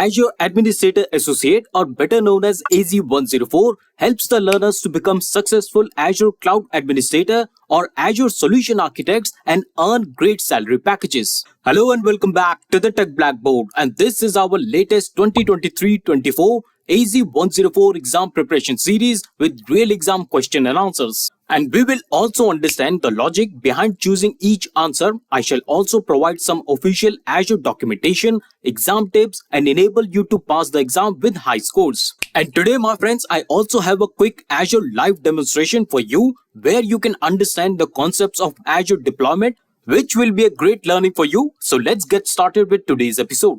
Azure Administrator Associate, or better known as AZ-104, helps the learners to become successful Azure Cloud Administrator or Azure Solution Architects and earn great salary packages. Hello and welcome back to the Tech Blackboard, and this is our latest 2023-24 AZ-104 exam preparation series with real exam question and answers. And we will also understand the logic behind choosing each answer. I shall also provide some official Azure documentation, exam tips, and enable you to pass the exam with high scores. And today, my friends, I also have a quick Azure live demonstration for you where you can understand the concepts of Azure deployment, which will be a great learning for you. So let's get started with today's episode.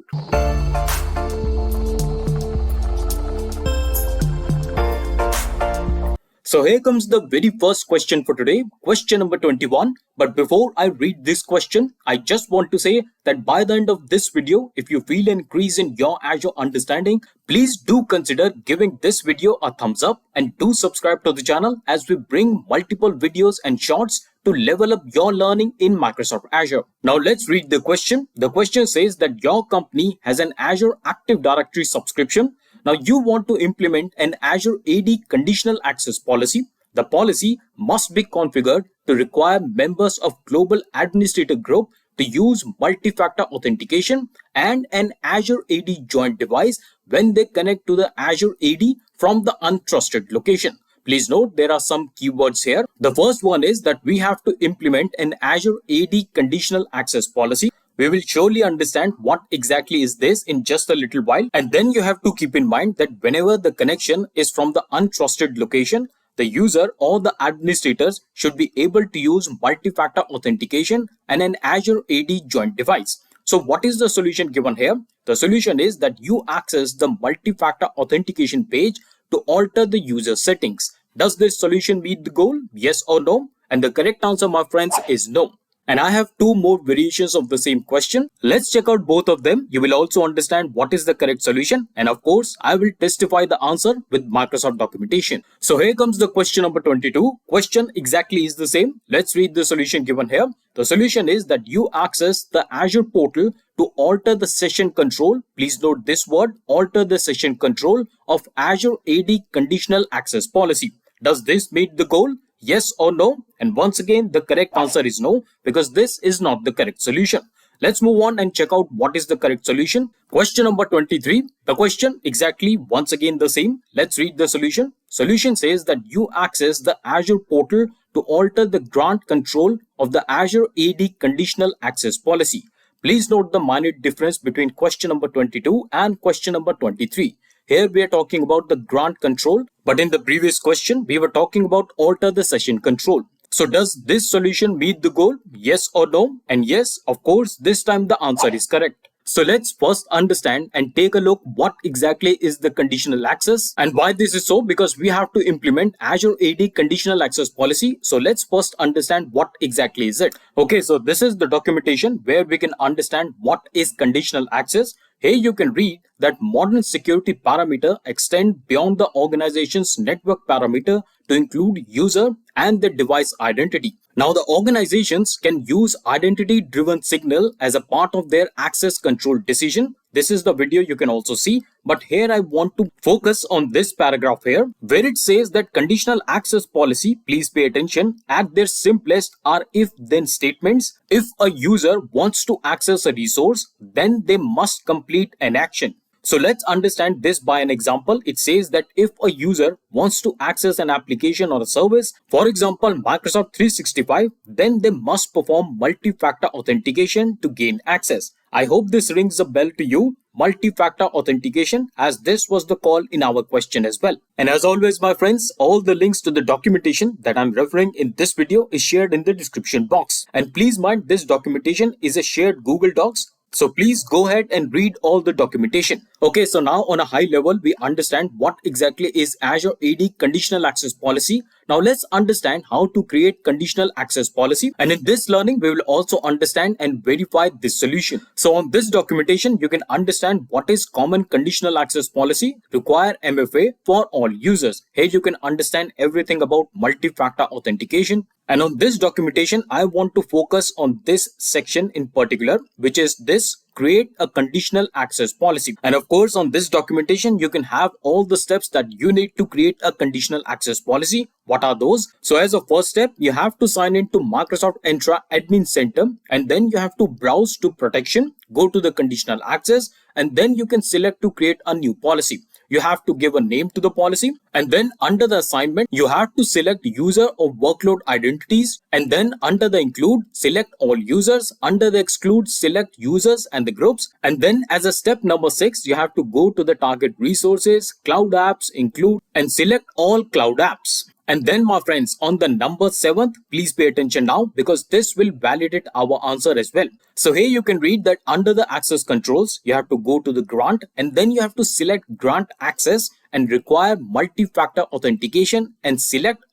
So here comes the very first question for today, question number 21. But before I read this question, I just want to say that by the end of this video, if you feel an increase in your Azure understanding, please do consider giving this video a thumbs up and do subscribe to the channel as we bring multiple videos and shorts to level up your learning in Microsoft Azure. Now let's read the question. The question says that your company has an Azure Active Directory subscription. Now you want to implement an Azure AD conditional access policy. The policy must be configured to require members of Global Administrator Group to use multi-factor authentication and an Azure AD joint device when they connect to the Azure AD from the untrusted location. Please note there are some keywords here. The first one is that we have to implement an Azure AD conditional access policy. We will surely understand what exactly is this in just a little while. And then you have to keep in mind that whenever the connection is from the untrusted location, the user or the administrators should be able to use multi-factor authentication and an Azure AD joint device. So what is the solution given here? The solution is that you access the multi-factor authentication page to alter the user settings. Does this solution meet the goal? Yes or no? And the correct answer, my friends, is no. And I have two more variations of the same question. Let's check out both of them. You will also understand what is the correct solution. And of course, I will testify the answer with Microsoft documentation. So here comes the question number 22. Question exactly is the same. Let's read the solution given here. The solution is that you access the Azure portal to alter the session control. Please note this word, alter the session control of Azure AD conditional access policy. Does this meet the goal? Yes or no? And once again, the correct answer is no, because this is not the correct solution. Let's move on and check out what is the correct solution. Question number 23. The question exactly once again the same. Let's read the solution. Solution says that you access the Azure portal to alter the grant control of the Azure AD conditional access policy. Please note the minute difference between question number 22 and question number 23. Here we are talking about the grant control, but in the previous question, we were talking about alter the session control. So does this solution meet the goal? Yes or no? And yes, of course, this time the answer is correct. So let's first understand and take a look what exactly is the conditional access and why this is so, because we have to implement Azure AD conditional access policy. So let's first understand what exactly is it. Okay, so this is the documentation where we can understand what is conditional access. Here you can read that modern security parameter extend beyond the organization's network parameter to include user and the device identity. Now the organizations can use identity-driven signal as a part of their access control decision. This is the video you can also see, but here I want to focus on this paragraph here where it says that conditional access policy, please pay attention, at their simplest are if-then statements. If a user wants to access a resource, then they must complete an action. So let's understand this by an example. It says that if a user wants to access an application or a service, for example, Microsoft 365, then they must perform multi-factor authentication to gain access. I hope this rings a bell to you. Multi-factor authentication, as this was the call in our question as well. And as always, my friends, all the links to the documentation that I'm referring in this video is shared in the description box. And please mind, this documentation is a shared Google Docs. So please go ahead and read all the documentation. Okay, so now on a high level, we understand what exactly is Azure AD conditional access policy. Now let's understand how to create conditional access policy. And in this learning, we will also understand and verify this solution. So on this documentation, you can understand what is common conditional access policy, require MFA for all users. Here you can understand everything about multi-factor authentication. And on this documentation, I want to focus on this section in particular, which is this create a conditional access policy. And of course, on this documentation, you can have all the steps that you need to create a conditional access policy. What are those? So as a first step, you have to sign into Microsoft Entra Admin Center, and then you have to browse to protection, go to the conditional access, and then you can select to create a new policy. You have to give a name to the policy, and then under the assignment, you have to select user or workload identities, and then under the include, select all users. Under the exclude, select users and the groups. And then as a step number 6, you have to go to the target resources, cloud apps, include, and select all cloud apps. And then, my friends, on the number 7th, please pay attention now, because this will validate our answer as well. So here you can read that under the access controls, you have to go to the grant, and then you have to select grant access and require multi-factor authentication and select.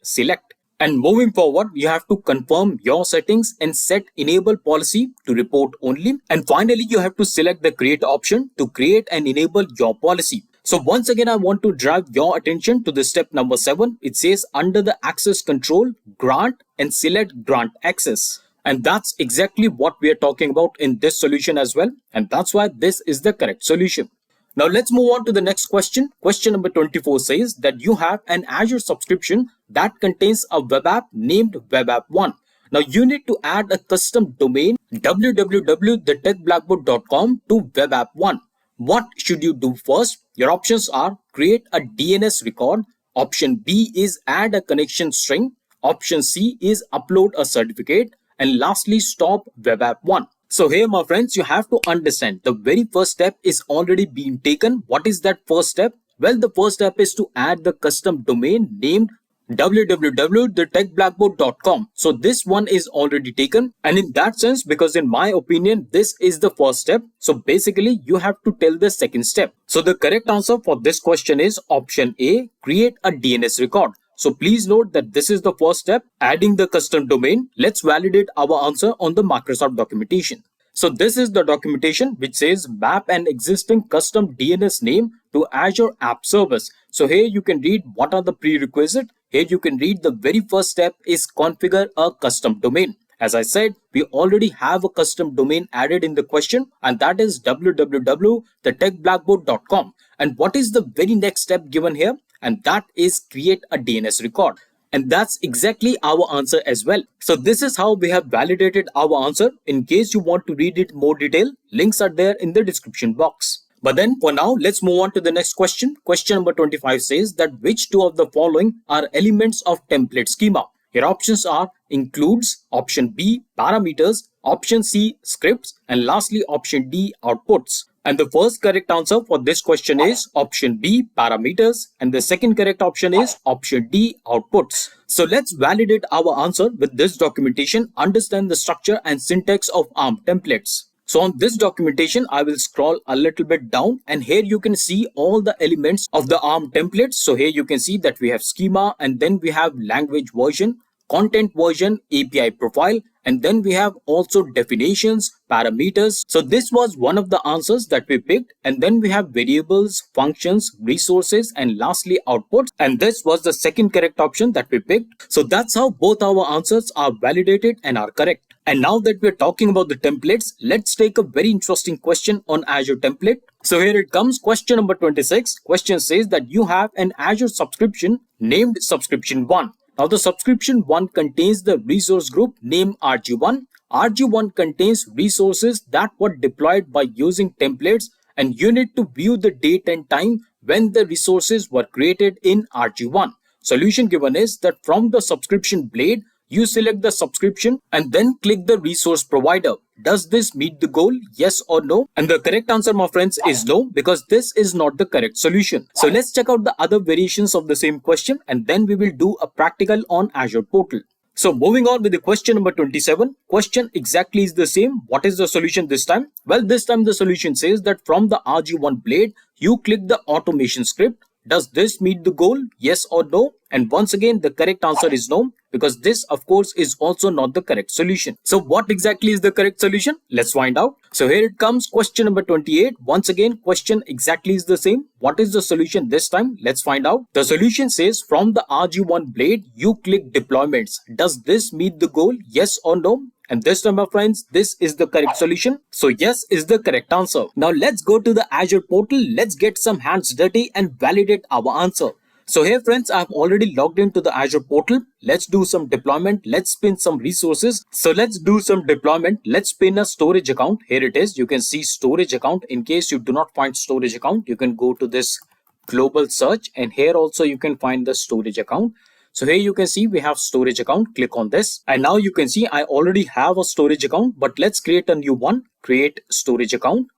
And moving forward, you have to confirm your settings and set enable policy to report only. And finally, you have to select the create option to create and enable your policy. So once again, I want to drive your attention to the step number 7. It says under the access control, grant and select grant access. And that's exactly what we are talking about in this solution as well. And that's why this is the correct solution. Now let's move on to the next question. Question number 24 says that you have an Azure subscription that contains a web app named Web App 1. Now you need to add a custom domain www.thetechblackboard.com to Web App 1. What should you do first? Your options are create a DNS record. Option B is add a connection string. Option C is upload a certificate. And lastly, stop Web App 1. So here, my friends, you have to understand the very first step is already being taken. What is that first step? Well, the first step is to add the custom domain named www.thetechblackboard.com. So this one is already taken, and in that sense, because in my opinion this is the first step, so basically you have to tell the second step. So the correct answer for this question is option A, create a DNS record. So please note that this is the first step, adding the custom domain. Let's validate our answer on the Microsoft documentation. So this is the documentation which says map an existing custom DNS name to Azure App Service. So here you can read what are the prerequisites. Here you can read the very first step is configure a custom domain. As I said, we already have a custom domain added in the question, and that is www.thetechblackboard.com. And what is the very next step given here? And that is create a DNS record. And that's exactly our answer as well. So this is how we have validated our answer. In case you want to read it more detail, links are there in the description box. But then for now, let's move on to the next question. Question number 25 says that which two of the following are elements of template schema? Your options are includes, option B, parameters, option C, scripts, and lastly option D, outputs. And the first correct answer for this question is option B, parameters, and the second correct option is option D, outputs. So let's validate our answer with this documentation, understand the structure and syntax of ARM templates. So on this documentation, I will scroll a little bit down, and here you can see all the elements of the ARM templates. So here you can see that we have schema, and then we have language version, content version, API profile, and then we have also definitions, parameters. So this was one of the answers that we picked, and then we have variables, functions, resources, and lastly outputs. And this was the second correct option that we picked. So that's how both our answers are validated and are correct. And now that we're talking about the templates, let's take a very interesting question on Azure template. So here it comes, question number 26. Question says that you have an Azure subscription named subscription 1. Now the subscription 1 contains the resource group named RG1. RG1 contains resources that were deployed by using templates, and you need to view the date and time when the resources were created in RG1. Solution given is that from the subscription blade, you select the subscription and then click the resource provider. Does this meet the goal? Yes or no? And the correct answer, my friends, is no, because this is not the correct solution. So let's check out the other variations of the same question, and then we will do a practical on Azure portal. So moving on with the question number 27, question exactly is the same. What is the solution this time? Well, this time the solution says that from the RG1 blade, you click the automation script. Does this meet the goal? Yes or no? And once again, the correct answer is no, because this, of course, is also not the correct solution. So what exactly is the correct solution? Let's find out. So here it comes, question number 28. Once again, question exactly is the same. What is the solution this time? Let's find out. The solution says from the RG1 blade, you click deployments. Does this meet the goal? Yes or no? And this time, my friends, this is the correct solution. So yes is the correct answer. Now let's go to the Azure portal. Let's get some hands dirty and validate our answer. So here friends, I've already logged into the Azure portal. Let's do some deployment. Let's spin some resources. So let's do some deployment. Let's spin a storage account. Here it is. You can see storage account. In case you do not find storage account, you can go to this global search, and here also you can find the storage account. So here you can see we have storage account. Click on this, and now you can see I already have a storage account, but let's create a new one. Create storage account.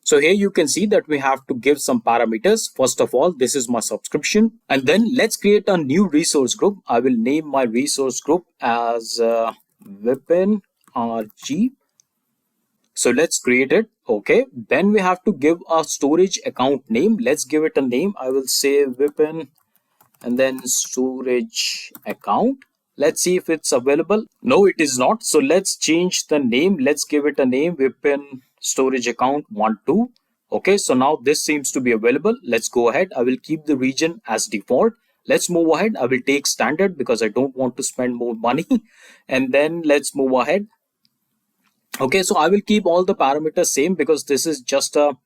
So here you can see that we have to give some parameters. First of all, this is my subscription, and then let's create a new resource group. I will name my resource group as Vipin RG. So let's create it. Okay, then we have to give a storage account name. Let's give it a name. I will say Vipin and then storage account. Let's see if it's available. No, it is not. So let's change the name. Let's give it a name, Vipin storage account 12. Okay, so now this seems to be available. Let's go ahead. I will keep the region as default. Let's move ahead. I will take standard because I don't want to spend more money. And then let's move ahead. Okay, so I will keep all the parameters same because this is just a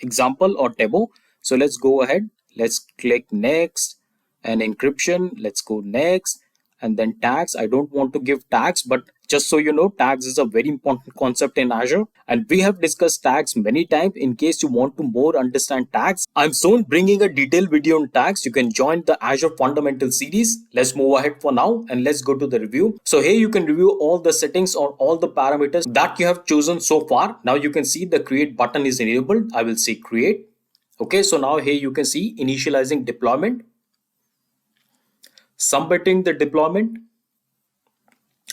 example or demo. So let's go ahead. Let's click next, and encryption. Let's go next, and then tags. I don't want to give tags, but just so you know, tags is a very important concept in Azure, and we have discussed tags many times. In case you want to more understand tags, I'm soon bringing a detailed video on tags. You can join the Azure Fundamental series. Let's move ahead for now, and let's go to the review. So here you can review all the settings or all the parameters that you have chosen so far. Now you can see the create button is enabled. I will say create. Okay, so now here you can see initializing deployment, submitting the deployment,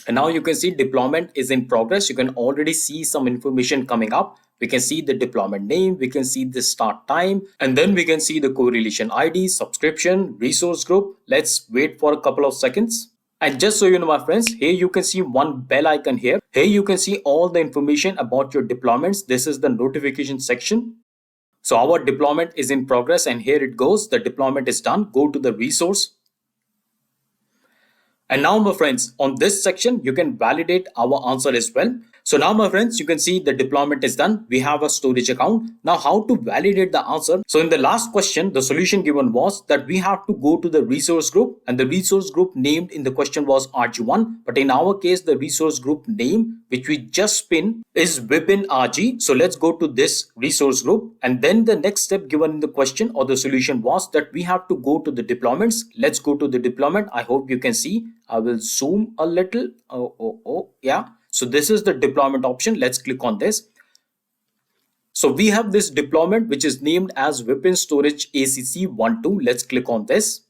and now you can see deployment is in progress. You can already see some information coming up. We can see the deployment name, we can see the start time, and then we can see the correlation ID, subscription, resource group. Let's wait for a couple of seconds. And just so you know, my friends, here you can see one bell icon here. Here you can see all the information about your deployments. This is the notification section. So our deployment is in progress, and here it goes. The deployment is done. Go to the resource. And now, my friends, on this section, you can validate our answer as well. So now, my friends, you can see the deployment is done. We have a storage account. Now, how to validate the answer? So in the last question, the solution given was that we have to go to the resource group, and the resource group named in the question was RG1. But in our case, the resource group name, which we just spin, is Vipin RG. So let's go to this resource group. And then the next step given in the question or the solution was that we have to go to the deployments. Let's go to the deployment. I hope you can see. I will zoom a little. Yeah. So this is the deployment option. Let's click on this. So we have this deployment which is named as Vipin Storage ACC12. Let's click on this.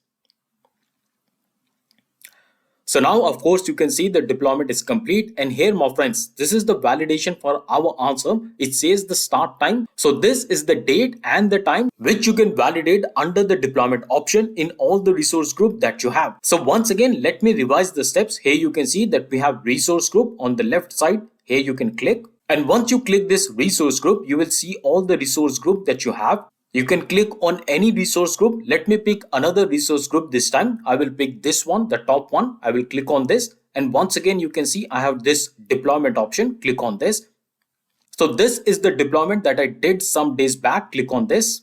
So now, of course, you can see the deployment is complete. And here, my friends, this is the validation for our answer. It says the start time. So this is the date and the time which you can validate under the deployment option in all the resource group that you have. So once again, let me revise the steps. Here you can see that we have resource group on the left side. Here you can click. And once you click this resource group, you will see all the resource group that you have. You can click on any resource group. Let me pick another resource group this time. I will pick this one, the top one. I will click on this. And once again, you can see I have this deployment option. Click on this. So this is the deployment that I did some days back. Click on this.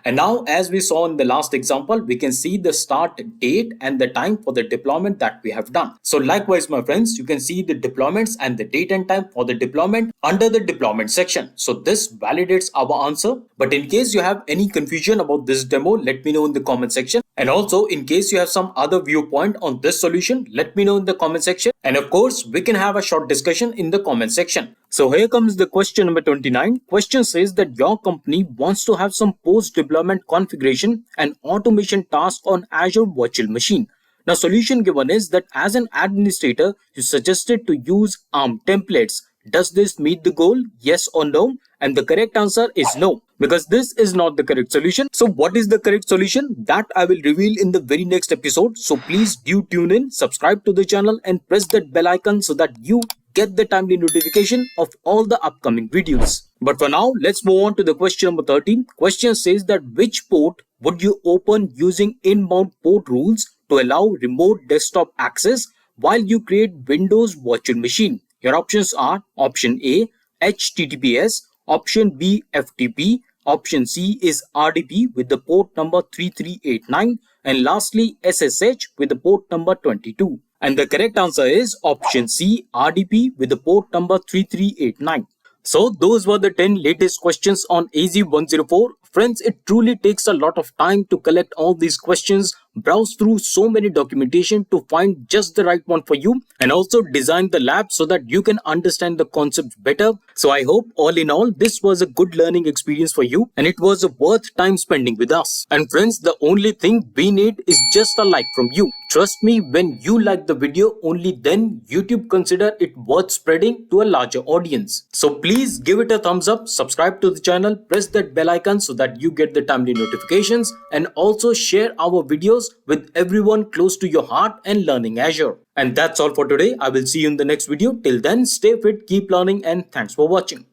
And now, as we saw in the last example, we can see the start date and the time for the deployment that we have done. So likewise, my friends, you can see the deployments and the date and time for the deployment under the deployment section. So this validates our answer. But in case you have any confusion about this demo, let me know in the comment section. And also, in case you have some other viewpoint on this solution, let me know in the comment section. And of course, we can have a short discussion in the comment section. So here comes the question number 29. Question says that your company wants to have some post-deployment configuration and automation task on Azure Virtual Machine. Now, solution given is that as an administrator, you suggested to use ARM templates. Does this meet the goal? Yes or no? And the correct answer is no, because this is not the correct solution. So what is the correct solution? That I will reveal in the very next episode. So please do tune in, subscribe to the channel and press that bell icon so that you get the timely notification of all the upcoming videos. But for now, let's move on to the question number 13. Question says that which port would you open using inbound port rules to allow remote desktop access while you create Windows virtual machine. Your options are option A, HTTPS, option B, FTP, option C is RDP with the port number 3389, and lastly SSH with the port number 22. And the correct answer is option C, RDP with the port number 3389. So those were the 10 latest questions on AZ-104. Friends, it truly takes a lot of time to collect all these questions, browse through so many documentation to find just the right one for you, and also design the lab so that you can understand the concepts better. So I hope all in all, this was a good learning experience for you and it was worth time spending with us. And friends, the only thing we need is just a like from you. Trust me, when you like the video, only then YouTube consider it worth spreading to a larger audience. So please give it a thumbs up, subscribe to the channel, press that bell icon so that you get the timely notifications, and also share our videos with everyone close to your heart and learning Azure. And that's all for today. I will see you in the next video. Till then, stay fit, keep learning, and thanks for watching.